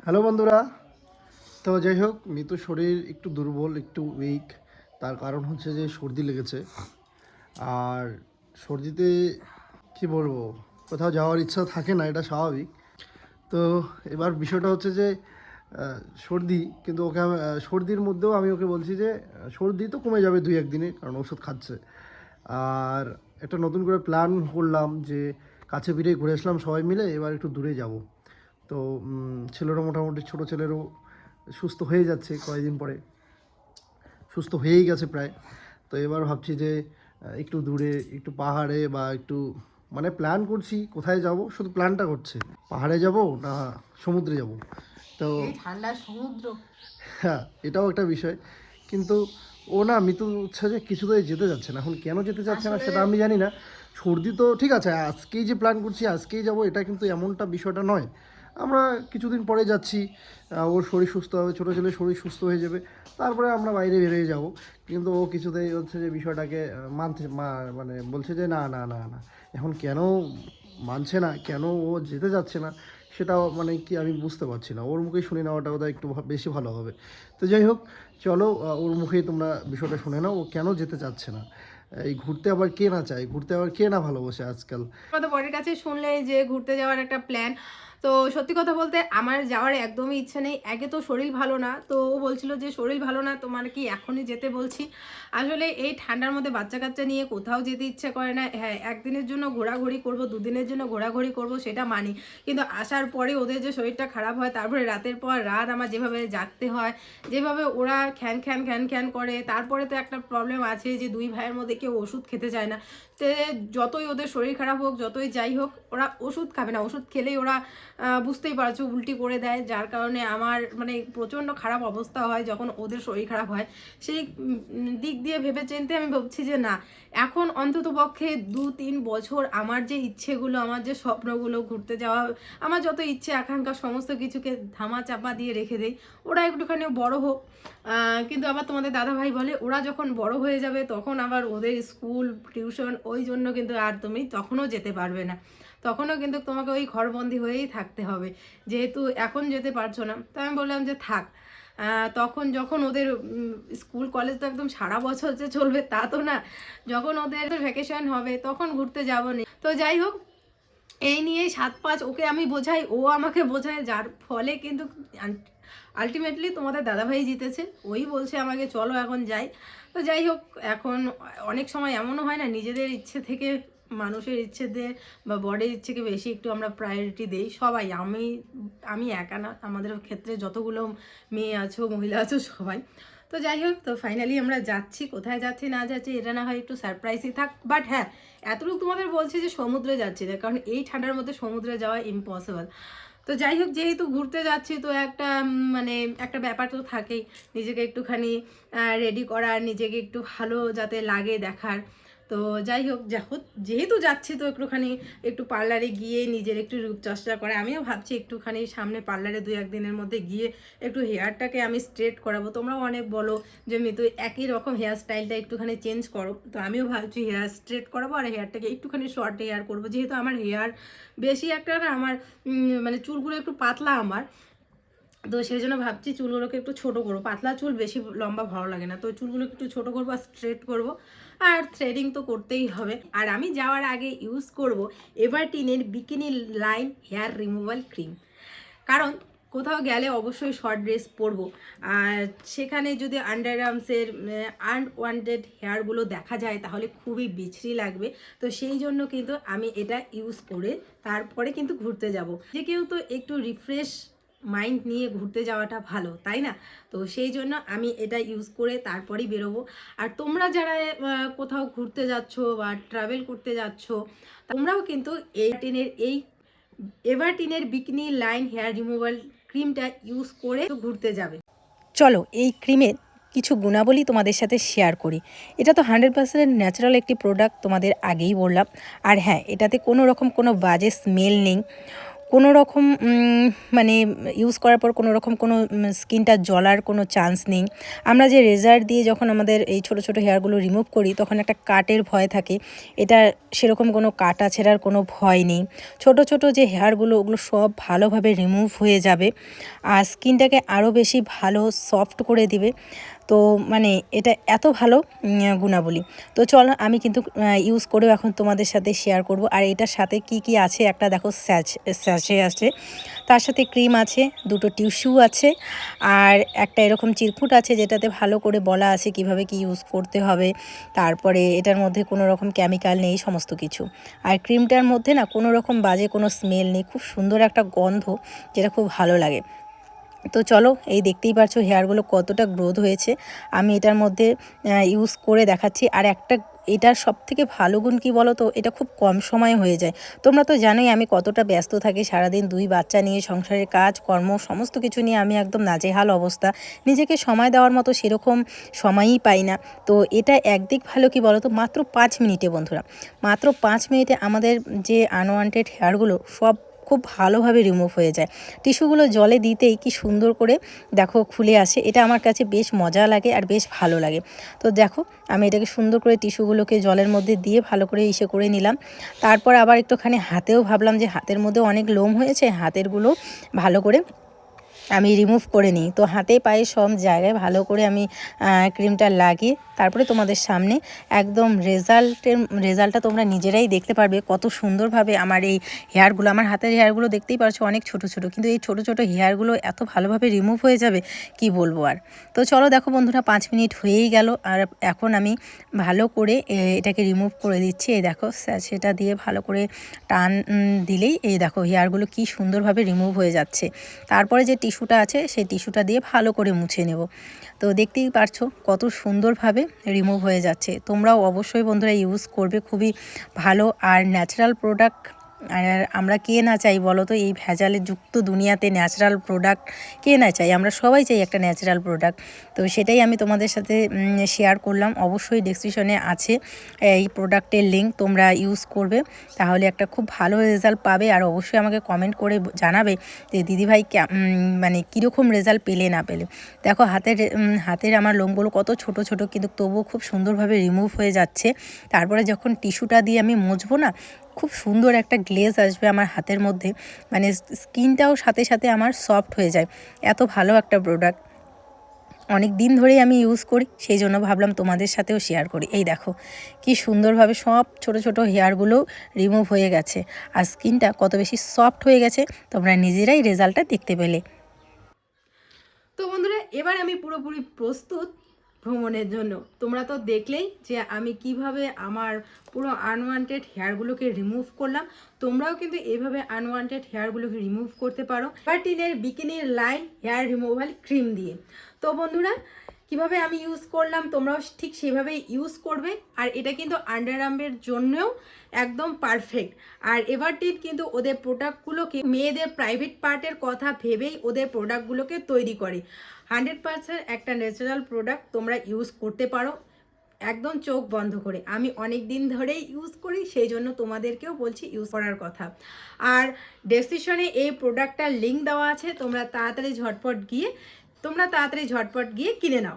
Hello বন্ধুরা। তো যাই হোক, মিতুর শরীর একটু দুর্বল, একটু উইক। তার কারণ হচ্ছে যে সর্দি লেগেছে। আর সর্দিতে কি বলবো, কোথাও যাওয়ার ইচ্ছা থাকে না, এটা স্বাভাবিক। তো এবার বিষয়টা হচ্ছে যে সর্দি, কিন্তু ওকে সর্দির মধ্যেও আমি ওকে বলছি যে সর্দি তো কমে যাবে 2-1 দিনে, কারণ ওষুধ খাচ্ছে। আর একটা নতুন করে প্ল্যান করলাম যে কাছে পিঠে ঘুরে আসলাম সবাই মিলে, এবার একটু দূরে যাব। তো ছেলেরও মোটামুটি, ছোটো ছেলেরও সুস্থ হয়ে যাচ্ছে কয়েকদিন পরে, সুস্থ হয়েই গেছে প্রায়। তো এবার ভাবছি যে একটু দূরে, একটু পাহাড়ে বা একটু, মানে প্ল্যান করছি কোথায় যাব, শুধু প্ল্যানটা করছে পাহাড়ে যাব না সমুদ্রে যাব। তো এই ঠান্ডা সমুদ্র। হ্যাঁ, এটাও একটা বিষয়। কিন্তু ও না, মিতু হচ্ছে যে কিছুতেই যেতে যাচ্ছে না। এখন কেন যেতে চাচ্ছে না আসলে সেটা আমি জানি না। সর্দি তো ঠিক আছে, আজকেই যে প্ল্যান করছি আজকেই যাব, এটা কিন্তু এমনটা বিষয়টা নয়। আমরা কিছুদিন পরে যাচ্ছি, ওর শরীর সুস্থ হবে, ছোটো ছেলের শরীর সুস্থ হয়ে যাবে, তারপরে আমরা বাইরে বেরিয়ে যাব। কিন্তু ও কিছুতেই হচ্ছে যে বিষয়টাকে মানে বলছে যে না না না না। এখন কেন মানছে না, কেন ও যেতে যাচ্ছে না, সেটাও মানে কি আমি বুঝতে পারছি না। ওর মুখেই শুনে নেওয়াটা বোধহয় একটু বেশি ভালো হবে। তো যাই হোক, চলো ওর মুখেই তোমরা বিষয়টা শুনে নাও, ও কেন যেতে চাচ্ছে না। এই ঘুরতে আবার কে না চায়, ঘুরতে আবার কে না ভালোবাসে আজকাল। তো বরের কাছে শুনলে যে ঘুরতে যাওয়ার একটা প্ল্যান। তো সত্যি কথা বলতে আমার যাওয়ার একদমই ইচ্ছে নেই। একে তো শরীর ভালো না, তো ও বলছিল যে শরীর ভালো না তোমার কি এখনই যেতে বলছি। আসলে এই ঠান্ডার মধ্যে বাচ্চা কাচ্চা নিয়ে কোথাও যেতে ইচ্ছে করে না। হ্যাঁ, একদিনের জন্য ঘোরাঘুরি করব, দুদিনের জন্য ঘোরাঘুরি করব, সেটা মানি। কিন্তু আসার পরে ওদের যে শরীরটা খারাপ হয়, তারপরে রাতের পর রাত আমার যেভাবে জাগতে হয়, যেভাবে ওরা খ্যান খ্যান খ্যান খ্যান করে, তারপরে তো একটা প্রবলেম আছে যে দুই ভাইয়ের মধ্যে কেউ ওষুধ খেতে চায় না। তে যতই ওদের শরীর খারাপ হোক, যতই যাই হোক, ওরা ওষুধ খাবে না। ওষুধ খেলেই ওরা বুঝতেই পারছো উল্টি করে দেয়, যার কারণে আমার মানে প্রচণ্ড খারাপ অবস্থা হয় যখন ওদের শরীর খারাপ হয়। সেই দিক দিয়ে ভেবে চিন্তে আমি ভাবছি যে না, এখন অন্তত পক্ষে 2-3 বছর আমার যে ইচ্ছেগুলো, আমার যে স্বপ্নগুলো, ঘুরতে যাওয়া, আমার যত ইচ্ছে আকাঙ্ক্ষা সমস্ত কিছুকে ধামা চাপা দিয়ে রেখে দেই। ওরা একটুখানি বড় হোক। কিন্তু আবার তোমাদের দাদাভাই বলে ওরা যখন বড় হয়ে যাবে তখন আবার ওদের স্কুল টিউশন, ওই জন্য কিন্তু আর তুমি তখনও যেতে পারবে না। তখনও কিন্তু তোমাকে ওই ঘরবন্দি হয়েই থাকতে হবে, যেহেতু এখন যেতে পারছো না। তো আমি বললাম যে থাক, তখন যখন ওদের স্কুল কলেজ তো একদম সারা বছর যে চলবে তা তো না। যখন ওদের ভ্যাকেশন হবে তখন ঘুরতে যাবো না। তো যাই হোক, এই নিয়েই 7-5 ওকে আমি বোঝাই, ও আমাকে বোঝায়, যার ফলে কিন্তু আলটিমেটলি তোমাদের দাদাভাই জিতেছে। ওই বলছে আমাকে চলো এখন যাই। তো যাই হোক, এখন অনেক সময় এমনও হয় না, নিজেদের ইচ্ছে থেকে মানুষের ইচ্ছেদের বা বডির ইচ্ছেকে বেশি একটু আমরা প্রায়োরিটি দেই সবাই। আমি আমি একা না, আমাদের ক্ষেত্রে যতগুলো মেয়ে আছো, মহিলা আছো, সবাই। তো যাই হোক, তো ফাইনালি আমরা যাচ্ছি। কোথায় যাচ্ছি না যাচ্ছি এটা না হয় একটু সারপ্রাইজই থাক, বাট হ্যাঁ, এতটুকু তোমাদের বলছি যে সমুদ্রে যাচ্ছি না, কারণ এই ঠান্ডার মধ্যে সমুদ্রে যাওয়া ইম্পসিবল। তো যাই হোক, যেহেতু ঘুরতে যাচ্ছি তো একটা মানে একটা ব্যাপার তো থাকেই, নিজেকে একটুখানি রেডি করার, নিজেকে একটু ভালো যাতে লাগে দেখার। তো যাই হোক, যেহেতু যাচ্ছি তো একটুখানি একটু পার্লারে গিয়ে নিজের একটু রূপচর্চা করে, আমিও ভাবছি একটুখানি সামনে পার্লারে 2-1 দিনের মধ্যে গিয়ে একটু হেয়ারটাকে আমি স্ট্রেট করাবো। তোমরাও অনেক বলো যে মিতু একই রকম হেয়ার স্টাইলটা একটুখানি চেঞ্জ করো। তো আমিও ভাবছি হেয়ার স্ট্রেট করাবো আর হেয়ারটাকে একটুখানি শর্ট হেয়ার করবো, যেহেতু আমার হেয়ার বেশি একটা না, আমার মানে চুলগুলো একটু পাতলা আমার। তো সেই জন্য ভাবছি চুলগুলোকে একটু ছোট করবো, পাতলা চুল বেশি লম্বা ভালো লাগে না। তো চুলগুলোকে একটু ছোট করবো আর স্ট্রেট করবো, আর থ্রেডিং তো করতেই হবে। আর আমি যাওয়ার আগে ইউজ করব এভারটিনের bikini line hair removal cream. কারণ কোথাও গেলে অবশ্যই শর্ট ড্রেস পরবো, আর সেখানে যদি আন্ডার আর্মসের আনওয়ান্টেড হেয়ারগুলো দেখা যায় তাহলে খুবই বিশ্রী লাগবে। তো সেই জন্য কিন্তু আমি এটা ইউজ করে তারপরে কিন্তু ঘুরতে যাব। যে কেউ তো একটু রিফ্রেশ মাইন্ড নিয়ে ঘুরতে যাওয়াটা ভালো, তাই না? তো সেই জন্য আমি এটা ইউজ করে তারপরেই বেরোবো। আর তোমরা যারা কোথাও ঘুরতে যাচ্ছ বা ট্রাভেল করতে যাচ্ছ, তোমরাও কিন্তু এভারটিনের বিকিনি লাইন হেয়ার রিমুভাল ক্রিমটা ইউজ করে ঘুরতে যাবে। চলো এই ক্রিমের কিছু গুণাবলী তোমাদের সাথে শেয়ার করি। এটা তো 100% ন্যাচারাল একটি প্রোডাক্ট, তোমাদের আগেই বললাম। আর হ্যাঁ, এটাতে কোনো রকম কোনো বাজে স্মেল নেই, কোনো রকম মানে ইউজ করার পর কোনো রকম কোনো স্কিনটা জ্বলার কোনো চান্স নেই। আমরা যে রেজার দিয়ে যখন আমাদের এই ছোট ছোট হেয়ারগুলো রিমুভ করি তখন একটা কাটের ভয় থাকে, এটা সেরকম কোনো কাটা ছেঁড়ার কোনো ভয় নেই। ছোট ছোট যে হেয়ারগুলো ওগুলো সব ভালোভাবে রিমুভ হয়ে যাবে আর স্কিনটাকে আরও বেশি ভালো সফট করে দিবে। তো মানে এটা এত ভালো গুণাবলী। তো চলো আমি কিন্তু ইউজ করেও এখন তোমাদের সাথে শেয়ার করব। আর এটার সাথে কি কি আছে, একটা দেখো স্যাচে আছে, তার সাথে ক্রিম আছে, দুটো টিস্যু আছে, আর একটা এরকম চিরকুট আছে যেটাতে ভালো করে বলা আছে কিভাবে কি ইউজ করতে হবে। তারপরে এটার মধ্যে কোনো রকম কেমিক্যাল নেই, সমস্ত কিছু। আর ক্রিমটার মধ্যে না কোনো রকম বাজে কোনো স্মেল নেই, খুব সুন্দর একটা গন্ধ যেটা খুব ভালো লাগে। তো চলো, এই দেখতেই পারছো হেয়ারগুলো কতটা গ্রোথ হয়েছে। আমি এটার মধ্যে ইউজ করে দেখাচ্ছি। আর একটা এটার সবথেকে ভালো গুণ কী বলো তো, এটা খুব কম সময়ে হয়ে যায়। তোমরা তো জানোই আমি কতটা ব্যস্ত থাকি সারাদিন, 2 বাচ্চা নিয়ে, সংসারের কাজ কর্ম সমস্ত কিছু নিয়ে আমি একদম নাজেহাল অবস্থা, নিজেকে সময় দেওয়ার মতো সেরকম সময়ই পাই না। তো এটা একদিক ভালো কি বলো তো, মাত্র 5 মিনিটে বন্ধুরা, মাত্র 5 মিনিটে আমাদের যে আনওয়ান্টেড হেয়ারগুলো সব খুব ভালোভাবে রিমুভ হয়ে যায়। টিস্যুগুলো জলে দিতেই কি সুন্দর করে দেখো খুলে আসে, এটা আমার কাছে বেশ মজা লাগে আর বেশ ভালো লাগে। তো দেখো আমি এটাকে সুন্দর করে টিস্যুগুলোকে জলের মধ্যে দিয়ে ভালো করে ইসে করে নিলাম। তারপর আবার একটুখানি হাতেও ভাবলাম যে হাতের মধ্যে অনেক লোম হয়েছে, হাতেরগুলো ভালো করে আমি রিমুভ করে নিই। তো হাতে পায়ে সব জায়গায় ভালো করে আমি ক্রিমটা লাগিয়ে তারপরে তোমাদের সামনে একদম রেজাল্টটা তোমরা নিজেরাই দেখতে পারবে কত সুন্দরভাবে আমার এই হেয়ারগুলো, আমার হাতের হেয়ারগুলো দেখতেই পারছো অনেক ছোট ছোট, কিন্তু এই ছোট ছোট হেয়ারগুলো এত ভালোভাবে রিমুভ হয়ে যাবে কি বলবো আর। তো চলো দেখো বন্ধুরা, 5 মিনিট হয়েই গেল আর এখন আমি ভালো করে এটাকে রিমুভ করে দিচ্ছি। এই দেখো সেটা দিয়ে ভালো করে টান দিলেই এই দেখো হেয়ারগুলো কি সুন্দরভাবে রিমুভ হয়ে যাচ্ছে। তারপরে যে টিস্যুটা আছে সেই টিস্যুটা দিয়ে ভালো করে মুছে নেব। তো দেখতেই পারছো কত সুন্দরভাবে রিমুভ হয়ে যাচ্ছে। তোমরাও অবশ্যই বন্ধুরা ইউজ করবে, খুবই ভালো আর ন্যাচারাল প্রোডাক্ট। আর আমরা কে না চাই বলো তো, এই ভেজালে যুক্ত দুনিয়াতে ন্যাচারাল প্রোডাক্ট কে না চাই, আমরা সবাই চাই একটা ন্যাচারাল প্রোডাক্ট। তো সেটাই আমি তোমাদের সাথে শেয়ার করলাম। অবশ্যই ডেসক্রিপশনে আছে এই প্রোডাক্টের লিঙ্ক, তোমরা ইউজ করবে তাহলে একটা খুব ভালো রেজাল্ট পাবে। আর অবশ্যই আমাকে কমেন্ট করে জানাবে যে দিদিভাই মানে কীরকম রেজাল্ট পেলে না পেলে। দেখো হাতের আমার লোমগুলো কত ছোট ছোট, কিন্তু তবুও খুব সুন্দরভাবে রিমুভ হয়ে যাচ্ছে। তারপরে যখন টিস্যুটা দিয়ে আমি মুছবো না, খুব সুন্দর একটা গ্লেজ আসবে আমার হাতের মধ্যে, মানে স্কিনটাও সাথে সাথে আমার সফট হয়ে যায়। এত ভালো একটা প্রোডাক্ট, অনেক দিন ধরেই আমি ইউজ করি, সেই জন্য ভাবলাম তোমাদের সাথেও শেয়ার করি। এই দেখো কি সুন্দরভাবে সব ছোট ছোট হেয়ারগুলো রিমুভ হয়ে গেছে আর স্কিনটা কত বেশি সফট হয়ে গেছে, তোমরা নিজেরাই রেজাল্টটা দেখতে পেলে। তো বন্ধুরা, এবার আমি পুরোপুরি প্রস্তুত ভ্রমণের জন্য। তোমরা তো দেখলেই যে আমি কিভাবে আমার পুরো আনওয়ান্টেড হেয়ারগুলোকে রিমুভ করলাম। তোমরাও কিন্তু এইভাবে আনওয়ান্টেড হেয়ারগুলোকে রিমুভ করতে পারো ভার্টিনের বিকিনির লাইন হেয়ার রিমুভাল ক্রিম দিয়ে। তো বন্ধুরা, কিভাবে আমি ইউজ করলাম তোমরাও ঠিক সেভাবেই ইউজ করবে। আর এটা কিন্তু আন্ডার আর্মের জন্যও একদম পারফেক্ট। আর এভারটিন কিন্তু ওদের প্রোডাক্টগুলোকে মেয়েদের প্রাইভেট পার্টের কথা ভেবেই ওদের প্রোডাক্টগুলোকে তৈরি করে। 100% একটা ন্যাচারাল প্রোডাক্ট, তোমরা ইউজ করতে পারো একদম চোখ বন্ধ করে। আমি অনেক দিন ধরেই ইউজ করি, সেই জন্য তোমাদেরকেও বলছি ইউজ করার কথা। আর ডেসক্রিপশনে এই প্রোডাক্টটার লিঙ্ক দেওয়া আছে, তোমরা তাড়াতাড়ি ঝটপট গিয়ে কিনে নাও।